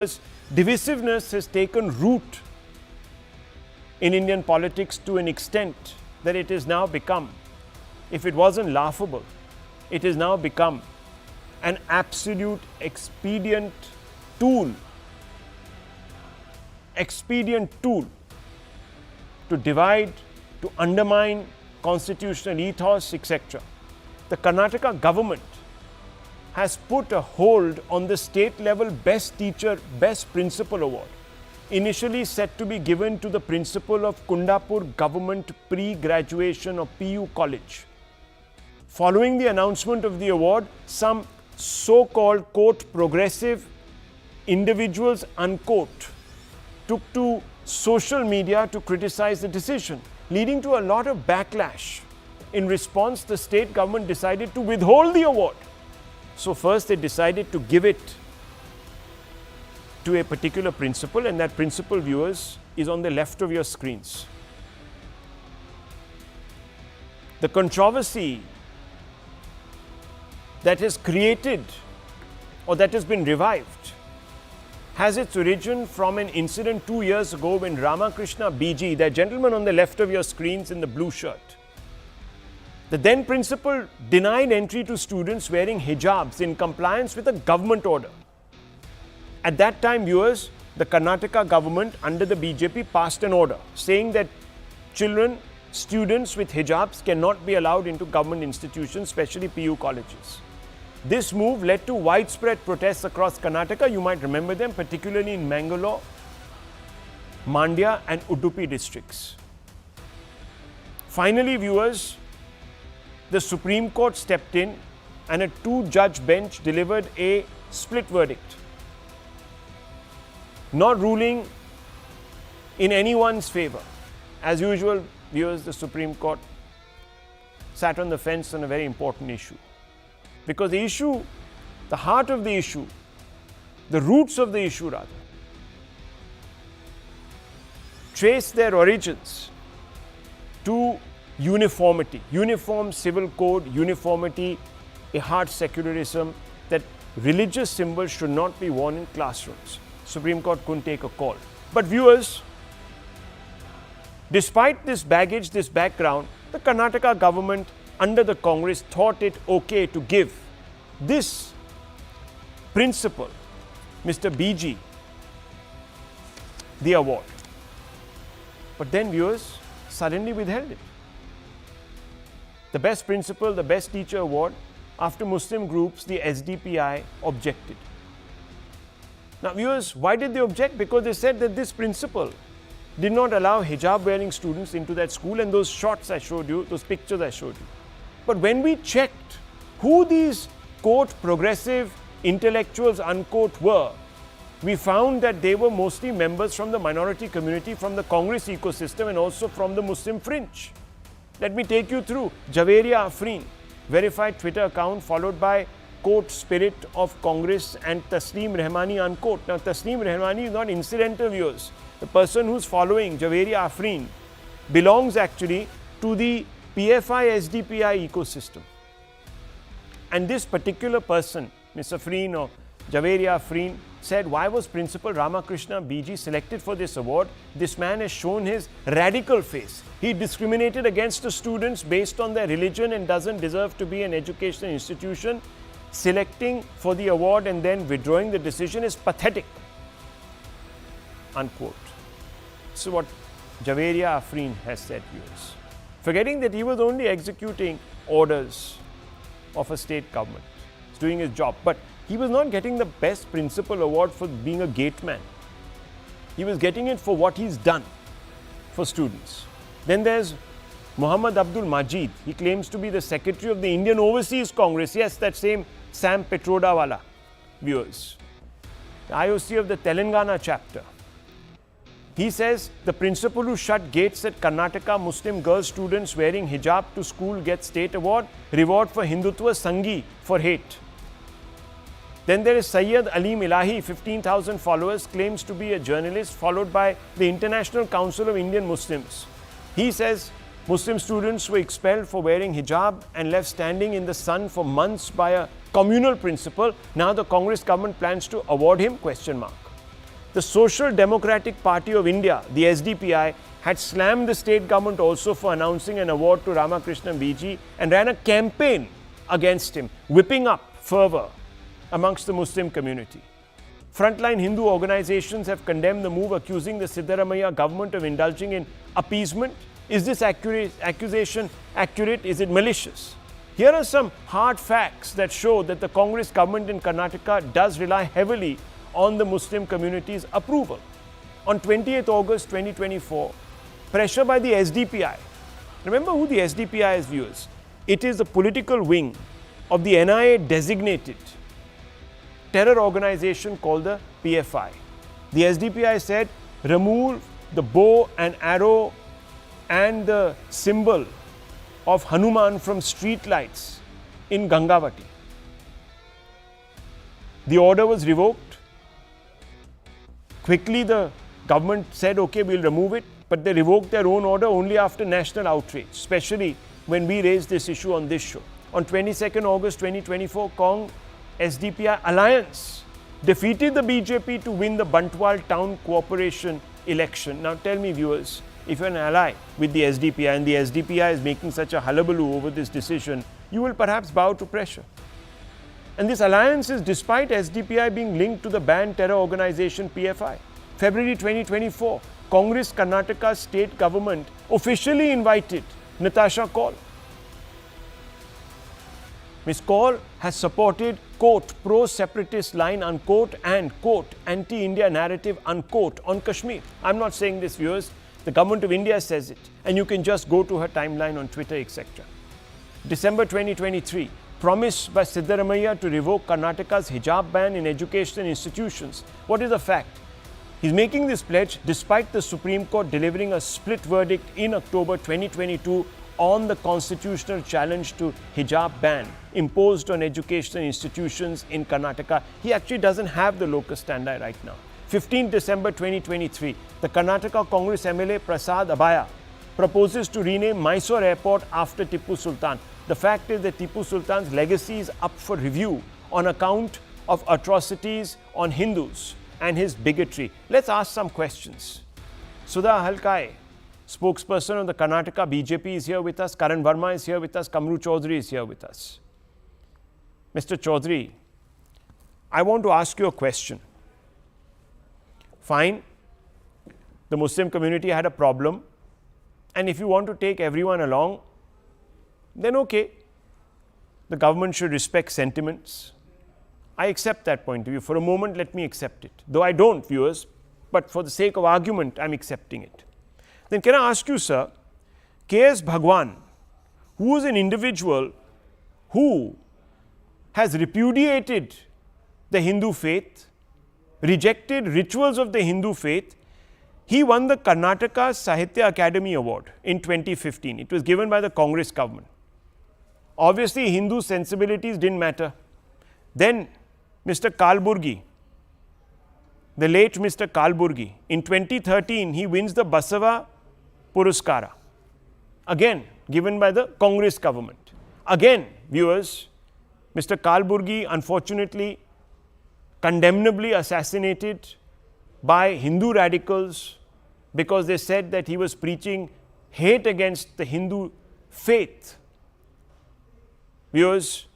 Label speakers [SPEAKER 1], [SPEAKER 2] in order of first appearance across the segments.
[SPEAKER 1] Divisiveness has taken root in Indian politics to an extent that it has now become, if it wasn't laughable, it has now become an absolute expedient tool to divide, to undermine constitutional ethos, etc. The Karnataka government has put a hold on the state level Best Teacher, Best Principal Award, initially set to be given to the principal of Kundapur Government Pre-Graduation or PU College. Following the announcement of the award, some so-called quote progressive individuals unquote took to social media to criticize the decision, leading to a lot of backlash. In response, the state government decided to withhold the award. So first they decided to give it to a particular principal, and that principal, viewers, is on the left of your screens. The controversy that has created or that has been revived has its origin from an incident 2 years ago when Ramakrishna BG, that gentleman on the left of your screens in the blue shirt, the then principal denied entry to students wearing hijabs in compliance with a government order. At that time, viewers, the Karnataka government under the BJP passed an order saying that students with hijabs cannot be allowed into government institutions, especially PU colleges. This move led to widespread protests across Karnataka. You might remember them, particularly in Mangalore, Mandya and Udupi districts. Finally, viewers, the Supreme Court stepped in and a two-judge bench delivered a split verdict, not ruling in anyone's favor. As usual, viewers, the Supreme Court sat on the fence on a very important issue. Because the issue, the heart of the issue, the roots of the issue rather, trace their origins to uniformity, uniform civil code, uniformity, a hard secularism, that religious symbols should not be worn in classrooms. Supreme Court couldn't take a call. But viewers, despite this baggage, this background, the Karnataka government under the Congress thought it okay to give this principal, Mr. BG, the award. But then, viewers, suddenly withheld it. The Best Principal, the Best Teacher award, after Muslim groups, the SDPI, objected. Now, viewers, why did they object? Because they said that this principal did not allow hijab-wearing students into that school, and those shots I showed you, those pictures I showed you. But when we checked who these, quote, progressive intellectuals, unquote, were, we found that they were mostly members from the minority community, from the Congress ecosystem, and also from the Muslim fringe. Let me take you through. Javeria Afreen, verified Twitter account, followed by, quote, Spirit of Congress, and Tasneem Rahmani, unquote. Now, Tasneem Rahmani is not incidental, viewers. The person who's following Javeria Afreen belongs actually to the PFI SDPI ecosystem. And this particular person, Ms. Afreen or Javeria Afreen, said, why was Principal Ramakrishna BG selected for this award? This man has shown his radical face. He discriminated against the students based on their religion and doesn't deserve to be an educational institution. Selecting for the award and then withdrawing the decision is pathetic, unquote. This is what Javeria Afreen has said, viewers. Forgetting that he was only executing orders of a state government. He's doing his job. But he was not getting the Best Principal award for being a gate man. He was getting it for what he's done for students. Then there's Muhammad Abdul Majid. He claims to be the secretary of the Indian Overseas Congress. Yes, that same Sam Petrodawala, viewers. The IOC of the Telangana chapter. He says the principal who shut gates at Karnataka Muslim girl students wearing hijab to school gets state award. Reward for Hindutva, Sanghi for hate. Then there is Sayyid Aleem Ilahi, 15,000 followers, claims to be a journalist, followed by the International Council of Indian Muslims. He says Muslim students were expelled for wearing hijab and left standing in the sun for months by a communal principal. Now the Congress government plans to award him, question mark. The Social Democratic Party of India, the SDPI, had slammed the state government also for announcing an award to Ramakrishna BG and ran a campaign against him, whipping up fervor amongst the Muslim community. Frontline Hindu organizations have condemned the move, accusing the Siddaramaiah government of indulging in appeasement. Is this accusation accurate? Is it malicious? Here are some hard facts that show that the Congress government in Karnataka does rely heavily on the Muslim community's approval. On 28th August 2024, pressure by the SDPI. Remember who the SDPI is, viewers. It is the political wing of the NIA designated terror organization called the PFI. The SDPI said, remove the bow and arrow and the symbol of Hanuman from street lights in Gangavati. The order was revoked. Quickly the government said, okay, we'll remove it, but they revoked their own order only after national outrage, especially when we raised this issue on this show. On 22nd August 2024, Cong SDPI alliance defeated the BJP to win the Bantwal Town Corporation election. Now tell me, viewers, if you're an ally with the SDPI and the SDPI is making such a hullabaloo over this decision, you will perhaps bow to pressure. And this alliance is despite SDPI being linked to the banned terror organization PFI. February 2024, Congress Karnataka state government officially invited Natasha Kaul. Ms. Kaul has supported, quote, pro-separatist line, unquote, and, quote, anti-India narrative, unquote, on Kashmir. I'm not saying this, viewers. The government of India says it. And you can just go to her timeline on Twitter, etc. December 2023, promise by Siddaramaiah to revoke Karnataka's hijab ban in educational institutions. What is the fact? He's making this pledge despite the Supreme Court delivering a split verdict in October 2022 on the constitutional challenge to hijab ban imposed on educational institutions in Karnataka. He actually doesn't have the locus standi right now. 15 December 2023, the Karnataka Congress MLA Prasad Abaya proposes to rename Mysore Airport after Tipu Sultan. The fact is that Tipu Sultan's legacy is up for review on account of atrocities on Hindus and his bigotry. Let's ask some questions. Sudha Halkai, spokesperson of the Karnataka BJP, is here with us. Karan Verma is here with us. Kamru Chaudhary is here with us. Mr. Chaudhary, I want to ask you a question. Fine, the Muslim community had a problem, and if you want to take everyone along, then okay, the government should respect sentiments. I accept that point of view. For a moment, let me accept it. Though I don't, viewers, but for the sake of argument, I'm accepting it. Then can I ask you, sir, K.S. Bhagwan, who is an individual who has repudiated the Hindu faith, rejected rituals of the Hindu faith, he won the Karnataka Sahitya Academy Award in 2015. It was given by the Congress government. Obviously, Hindu sensibilities didn't matter. Then, Mr. Kalburgi, the late Mr. Kalburgi, in 2013, he wins the Basava Puruskara, again given by the Congress government. Again, viewers, Mr. Kalburgi, unfortunately, condemnably assassinated by Hindu radicals because they said that he was preaching hate against the Hindu faith. Viewers,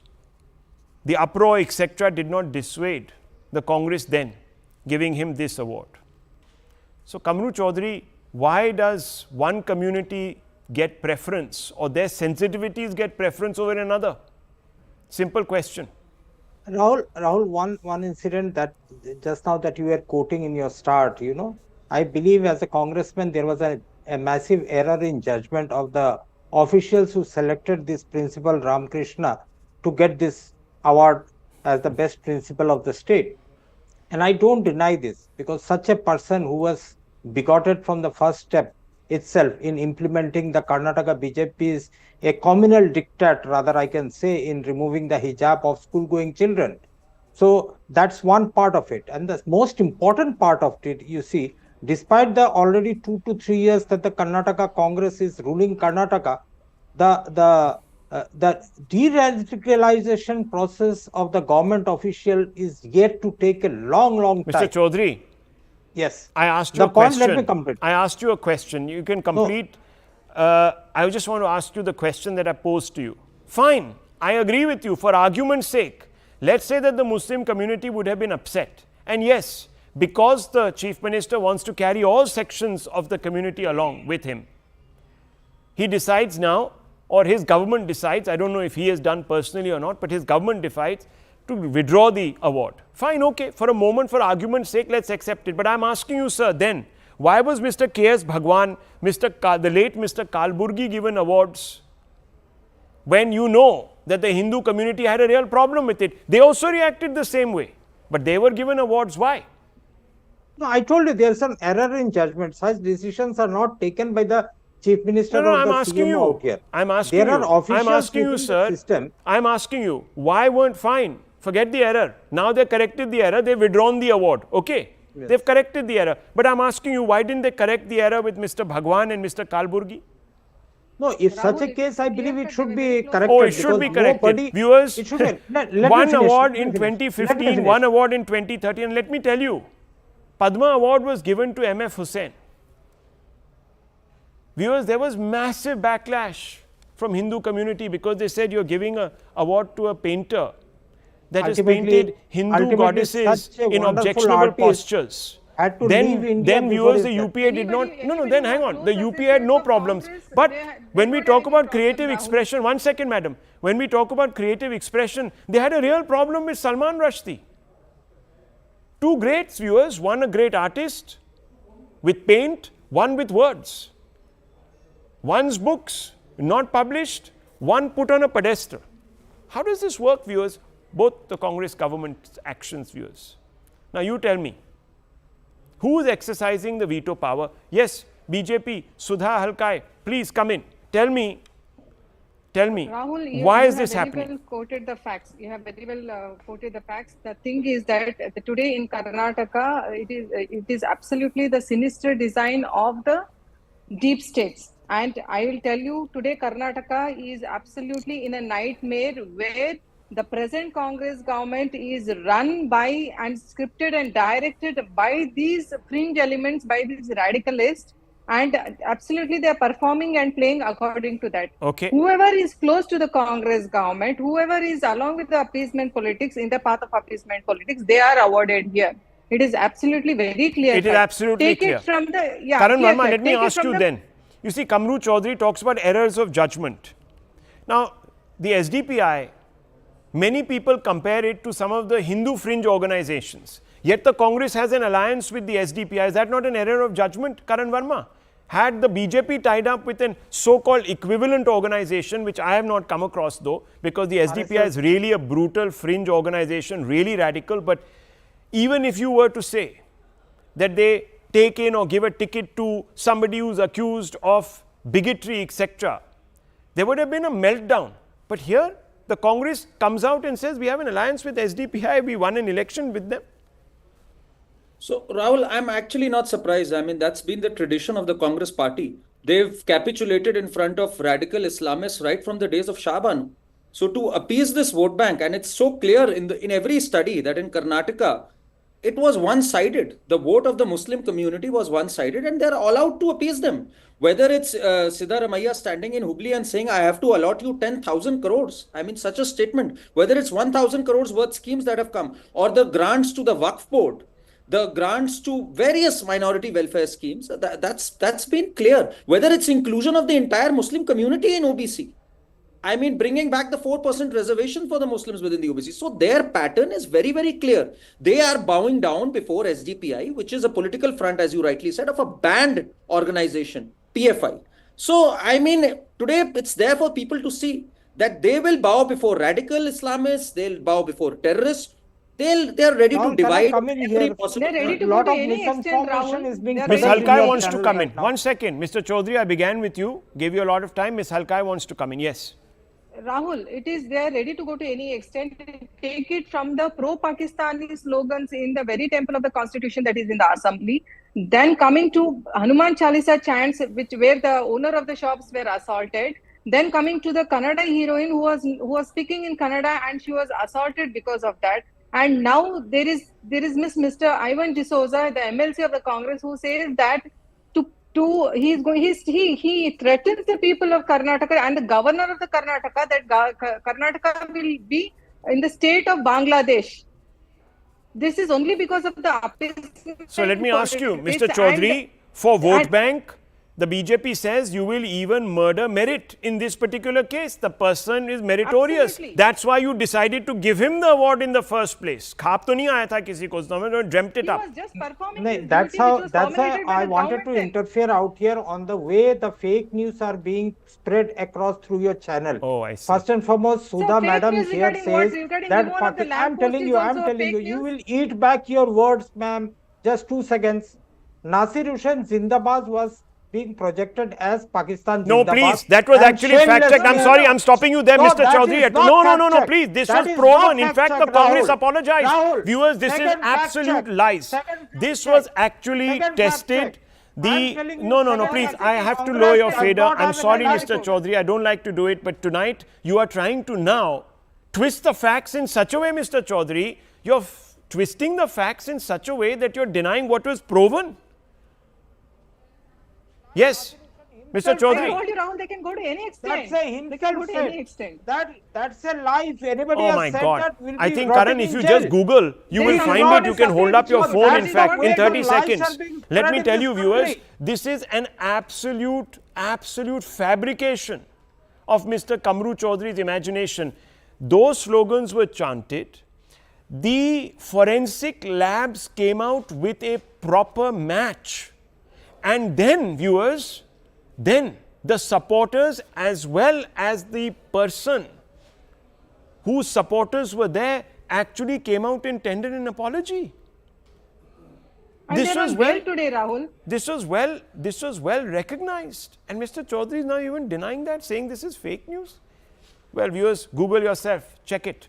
[SPEAKER 1] the uproar, etc., did not dissuade the Congress then giving him this award. So, Kamru Chaudhary, why does one community get preference or their sensitivities get preference over another? Simple question.
[SPEAKER 2] Rahul, one incident that just now that you were quoting in your start, I believe as a congressman there was a massive error in judgment of the officials who selected this principal Ramakrishna to get this award as the best principal of the state. And I don't deny this, because such a person who was bigoted from the first step itself in implementing the Karnataka BJP's a communal diktat, rather I can say, in removing the hijab of school-going children. So that's one part of it. And the most important part of it, you see, despite the already 2 to 3 years that the Karnataka Congress is ruling Karnataka, the deradicalization process of the government official is yet to take a long time.
[SPEAKER 1] Mr. Chaudhary,
[SPEAKER 2] Yes.
[SPEAKER 1] I asked you
[SPEAKER 2] The
[SPEAKER 1] a
[SPEAKER 2] point,
[SPEAKER 1] question.
[SPEAKER 2] let me complete.
[SPEAKER 1] I asked you a question. You can complete. I just want to ask you the question that I posed to you. Fine, I agree with you. For argument's sake, let's say that the Muslim community would have been upset. And yes, because the Chief Minister wants to carry all sections of the community along with him, he decides now, or his government decides, I don't know if he has done personally or not, but his government decides to withdraw the award. Fine, okay, for a moment, for argument's sake, let's accept it. But I'm asking you, sir, then, why was Mr. K.S. Bhagwan, the late Mr. Kalburgi given awards when you know that the Hindu community had a real problem with it? They also reacted the same way, but they were given awards. Why?
[SPEAKER 2] No, I told you there's an error in judgment. Such decisions are not taken by the Chief Minister or
[SPEAKER 1] I'm
[SPEAKER 2] the
[SPEAKER 1] asking
[SPEAKER 2] CMO
[SPEAKER 1] you.
[SPEAKER 2] out here.
[SPEAKER 1] I'm asking
[SPEAKER 2] there
[SPEAKER 1] you.
[SPEAKER 2] are officials
[SPEAKER 1] I'm asking you,
[SPEAKER 2] within the
[SPEAKER 1] sir.
[SPEAKER 2] system.
[SPEAKER 1] I'm asking you. Why weren't fine? Forget the error. Now they corrected the error. They've withdrawn the award. Okay.
[SPEAKER 2] Yes.
[SPEAKER 1] They've corrected the error. But I'm asking you, why didn't they correct the error with Mr. Bhagwan and Mr. Kalburgi?
[SPEAKER 2] No, if such a
[SPEAKER 3] Rahul,
[SPEAKER 2] case, I believe it should be
[SPEAKER 3] close.
[SPEAKER 2] corrected.
[SPEAKER 1] Oh, it should be
[SPEAKER 2] because
[SPEAKER 1] corrected.
[SPEAKER 2] nobody-
[SPEAKER 1] Viewers,
[SPEAKER 2] it should be. Let me
[SPEAKER 1] one
[SPEAKER 2] finish,
[SPEAKER 1] award
[SPEAKER 2] let me
[SPEAKER 1] in
[SPEAKER 2] finish.
[SPEAKER 1] 2015,
[SPEAKER 2] Let me
[SPEAKER 1] one
[SPEAKER 2] finish.
[SPEAKER 1] award in 2013. And let me tell you, Padma Award was given to M.F. Hussain. Viewers, there was massive backlash from Hindu community because they said you're giving an award to a painter that has painted Hindu goddesses
[SPEAKER 2] such a
[SPEAKER 1] in
[SPEAKER 2] wonderful
[SPEAKER 1] objectionable
[SPEAKER 2] artist
[SPEAKER 1] postures.
[SPEAKER 2] had to leave India
[SPEAKER 1] Then
[SPEAKER 2] before
[SPEAKER 1] viewers, the
[SPEAKER 2] his death.
[SPEAKER 1] UPA did not.
[SPEAKER 3] Anybody
[SPEAKER 1] Then
[SPEAKER 3] who
[SPEAKER 1] hang
[SPEAKER 3] are
[SPEAKER 1] on. The
[SPEAKER 3] close
[SPEAKER 1] UPA had no
[SPEAKER 3] associates of
[SPEAKER 1] problems.
[SPEAKER 3] Congress,
[SPEAKER 1] But
[SPEAKER 3] they
[SPEAKER 1] when we
[SPEAKER 3] got
[SPEAKER 1] talk
[SPEAKER 3] any
[SPEAKER 1] about
[SPEAKER 3] problem,
[SPEAKER 1] creative
[SPEAKER 3] Rahul.
[SPEAKER 1] expression, 1 second, madam. When we talk about creative expression, they had a real problem with Salman Rushdie. Two greats, viewers. One a great artist with paint, one with words. One's books not published, one put on a pedestal. How does this work, viewers? Both the Congress government's actions, viewers. Now you tell me, who is exercising the veto power? Yes, BJP, Sudha Halkai, please come in. Tell me,
[SPEAKER 3] Rahul,
[SPEAKER 1] why
[SPEAKER 3] you
[SPEAKER 1] is this
[SPEAKER 3] have
[SPEAKER 1] happening?
[SPEAKER 3] very well quoted the facts. You have very well quoted the facts. The thing is that today in Karnataka, it is absolutely the sinister design of the deep states. And I will tell you, today Karnataka is absolutely in a nightmare where the present Congress government is run by and scripted and directed by these fringe elements, by these radicalists. And absolutely they are performing and playing according to that.
[SPEAKER 1] Okay.
[SPEAKER 3] Whoever is close to the Congress government, whoever is along with the appeasement politics, in the path of appeasement politics, they are awarded here. It is absolutely very clear.
[SPEAKER 1] It is absolutely
[SPEAKER 3] Take
[SPEAKER 1] clear.
[SPEAKER 3] it from the
[SPEAKER 1] Karan
[SPEAKER 3] clear
[SPEAKER 1] Verma,
[SPEAKER 3] cut.
[SPEAKER 1] let me
[SPEAKER 3] Take it
[SPEAKER 1] ask
[SPEAKER 3] from
[SPEAKER 1] you
[SPEAKER 3] the-
[SPEAKER 1] then. You see, Kamru Chaudhary talks about errors of judgment. Now, the SDPI, many people compare it to some of the Hindu fringe organizations. Yet the Congress has an alliance with the SDPI. Is that not an error of judgment, Karan Verma? Had the BJP tied up with an so-called equivalent organization, which I have not come across though, because the SDPI is really a brutal fringe organization, really radical. But even if you were to say that they take in or give a ticket to somebody who's accused of bigotry, etc., there would have been a meltdown. But here, the Congress comes out and says, we have an alliance with SDPI, we won an election with them.
[SPEAKER 4] So, Rahul, I'm actually not surprised. I mean, that's been the tradition of the Congress party. They've capitulated in front of radical Islamists right from the days of Shah Banu. So, to appease this vote bank, and it's so clear in every study that in Karnataka, it was one-sided. The vote of the Muslim community was one-sided, and they're allowed to appease them. Whether it's Siddaramaiah standing in Hubli and saying, I have to allot you 10,000 crores. I mean, such a statement. Whether it's 1,000 crores worth schemes that have come, or the grants to the Waqf board, the grants to various minority welfare schemes, that's been clear. Whether it's inclusion of the entire Muslim community in OBC. I mean, bringing back the 4% reservation for the Muslims within the OBC. So their pattern is very, very clear. They are bowing down before SDPI, which is a political front, as you rightly said, of a banned organization, PFI. So, I mean, today it's there for people to see that they will bow before radical Islamists, they'll bow before terrorists. They're ready
[SPEAKER 2] Rahul,
[SPEAKER 4] to
[SPEAKER 2] can I
[SPEAKER 4] divide
[SPEAKER 2] come in
[SPEAKER 4] every
[SPEAKER 2] here?
[SPEAKER 4] possible.
[SPEAKER 3] They're ready to
[SPEAKER 2] lot
[SPEAKER 3] go
[SPEAKER 2] of
[SPEAKER 3] to any extent,
[SPEAKER 2] misinformation
[SPEAKER 3] Rahul.
[SPEAKER 2] is being
[SPEAKER 3] They're
[SPEAKER 1] Ms.
[SPEAKER 3] ready
[SPEAKER 2] spread
[SPEAKER 3] to
[SPEAKER 2] in
[SPEAKER 1] Halkai
[SPEAKER 2] your
[SPEAKER 1] wants to
[SPEAKER 2] channel
[SPEAKER 1] come
[SPEAKER 2] right
[SPEAKER 1] in.
[SPEAKER 2] now.
[SPEAKER 1] 1 second. Mr. Chaudhary, I began with you, gave you a lot of time. Ms. Halkai wants to come in. Yes.
[SPEAKER 3] Rahul, it is they are ready to go to any extent. Take it from the pro-Pakistani slogans in the very temple of the constitution that is in the assembly. Then coming to Hanuman Chalisa chants, where the owner of the shops were assaulted. Then coming to the Kannada heroine who was speaking in Kannada and she was assaulted because of that. And now there is Mr. Ivan D'Souza, the MLC of the Congress, who says that he threatens the people of Karnataka and the governor of the Karnataka that Karnataka will be in the state of Bangladesh. This is only because of the appeasement.
[SPEAKER 1] So let me ask you, Mr. Chaudhary, for vote bank, the BJP says you will even murder merit in this particular case. The person is meritorious.
[SPEAKER 3] Absolutely.
[SPEAKER 1] That's why you decided to give him the award in the first place. Khaap to nahi aaya tha kisi ko, usne dreamt it
[SPEAKER 3] He
[SPEAKER 1] up.
[SPEAKER 3] was just performing
[SPEAKER 2] No,
[SPEAKER 3] his
[SPEAKER 2] that's
[SPEAKER 3] duty,
[SPEAKER 2] how
[SPEAKER 3] which was formulated by
[SPEAKER 2] I
[SPEAKER 3] the
[SPEAKER 2] wanted to
[SPEAKER 3] government.
[SPEAKER 2] interfere out here on the way the fake news are being spread across through your channel.
[SPEAKER 1] Oh, I see.
[SPEAKER 2] First and foremost, Sudha
[SPEAKER 3] fake
[SPEAKER 2] madam
[SPEAKER 3] news
[SPEAKER 2] here
[SPEAKER 3] regarding what?
[SPEAKER 2] says
[SPEAKER 3] Regarding
[SPEAKER 2] that
[SPEAKER 3] removal of the lamp
[SPEAKER 2] I'm
[SPEAKER 3] post
[SPEAKER 2] telling
[SPEAKER 3] is
[SPEAKER 2] you,
[SPEAKER 3] also
[SPEAKER 2] you
[SPEAKER 3] fake news?
[SPEAKER 2] will eat back your words, ma'am. Just 2 seconds. Nasir Hussain Zindabad was being projected as Pakistan
[SPEAKER 1] No,
[SPEAKER 2] Zindabad.
[SPEAKER 1] please. That was
[SPEAKER 2] and
[SPEAKER 1] actually fact checked. I'm
[SPEAKER 2] shamelessly-
[SPEAKER 1] sorry, I'm stopping you there,
[SPEAKER 2] No,
[SPEAKER 1] Mr.
[SPEAKER 2] that
[SPEAKER 1] Chaudhary.
[SPEAKER 2] is not
[SPEAKER 1] No,
[SPEAKER 2] fact check.
[SPEAKER 1] please. This
[SPEAKER 2] That
[SPEAKER 1] was
[SPEAKER 2] is
[SPEAKER 1] proven.
[SPEAKER 2] not
[SPEAKER 1] In
[SPEAKER 2] fact
[SPEAKER 1] fact,
[SPEAKER 2] check,
[SPEAKER 1] the Congress
[SPEAKER 2] Rahul.
[SPEAKER 1] apologized.
[SPEAKER 2] Rahul,
[SPEAKER 1] Viewers, this is
[SPEAKER 2] second fact
[SPEAKER 1] absolute
[SPEAKER 2] check.
[SPEAKER 1] lies.
[SPEAKER 2] Second fact
[SPEAKER 1] This
[SPEAKER 2] check.
[SPEAKER 1] was actually
[SPEAKER 2] Second fact
[SPEAKER 1] tested.
[SPEAKER 2] check. I'm telling you,
[SPEAKER 1] No,
[SPEAKER 2] second
[SPEAKER 1] please.
[SPEAKER 2] fact
[SPEAKER 1] I
[SPEAKER 2] check.
[SPEAKER 1] have to
[SPEAKER 2] Congress
[SPEAKER 1] lower your
[SPEAKER 2] does
[SPEAKER 1] fader.
[SPEAKER 2] not
[SPEAKER 1] I'm
[SPEAKER 2] have
[SPEAKER 1] sorry,
[SPEAKER 2] an
[SPEAKER 1] Mr.
[SPEAKER 2] analysis.
[SPEAKER 1] Chaudhary. I don't like to do it. But tonight, you are trying to now twist the facts in such a way, Mr. Chaudhary. You're twisting the facts in such a way that you're denying what was proven. Yes, Mr.
[SPEAKER 3] I
[SPEAKER 1] Chaudhary.
[SPEAKER 3] told you, Rahul, they can go to any extent.
[SPEAKER 2] That's a
[SPEAKER 3] They can go
[SPEAKER 2] himself
[SPEAKER 3] to
[SPEAKER 2] said.
[SPEAKER 3] any extent.
[SPEAKER 2] That's a lie. If anybody
[SPEAKER 1] Oh
[SPEAKER 2] has
[SPEAKER 1] my
[SPEAKER 2] said
[SPEAKER 1] God.
[SPEAKER 2] that, will
[SPEAKER 1] I
[SPEAKER 2] be
[SPEAKER 1] think,
[SPEAKER 2] rotting
[SPEAKER 1] Karan, if
[SPEAKER 2] in
[SPEAKER 1] you
[SPEAKER 2] jail.
[SPEAKER 1] just Google, you
[SPEAKER 3] This
[SPEAKER 1] will
[SPEAKER 3] is
[SPEAKER 1] find
[SPEAKER 3] not
[SPEAKER 1] it. You
[SPEAKER 3] a
[SPEAKER 1] can hold up your
[SPEAKER 2] subject.
[SPEAKER 1] phone,
[SPEAKER 2] That
[SPEAKER 1] in
[SPEAKER 2] is
[SPEAKER 1] fact,
[SPEAKER 2] the
[SPEAKER 1] in
[SPEAKER 2] way
[SPEAKER 1] 30
[SPEAKER 2] the lies are
[SPEAKER 1] seconds.
[SPEAKER 2] being
[SPEAKER 1] Let
[SPEAKER 2] spread
[SPEAKER 1] me
[SPEAKER 2] in
[SPEAKER 1] tell
[SPEAKER 2] this
[SPEAKER 1] you, viewers,
[SPEAKER 2] country.
[SPEAKER 1] this is an absolute fabrication of Mr. Kamru Chaudhary's imagination. Those slogans were chanted. The forensic labs came out with a proper match. And then, viewers, then the supporters as well as the person whose supporters were there actually came out and tendered an apology.
[SPEAKER 3] And
[SPEAKER 1] This
[SPEAKER 3] they're
[SPEAKER 1] was
[SPEAKER 3] on
[SPEAKER 1] well-
[SPEAKER 3] bail today, Rahul.
[SPEAKER 1] This was well recognized. And Mr. Chaudhary is now even denying that, saying this is fake news. Well, viewers, Google yourself, check it.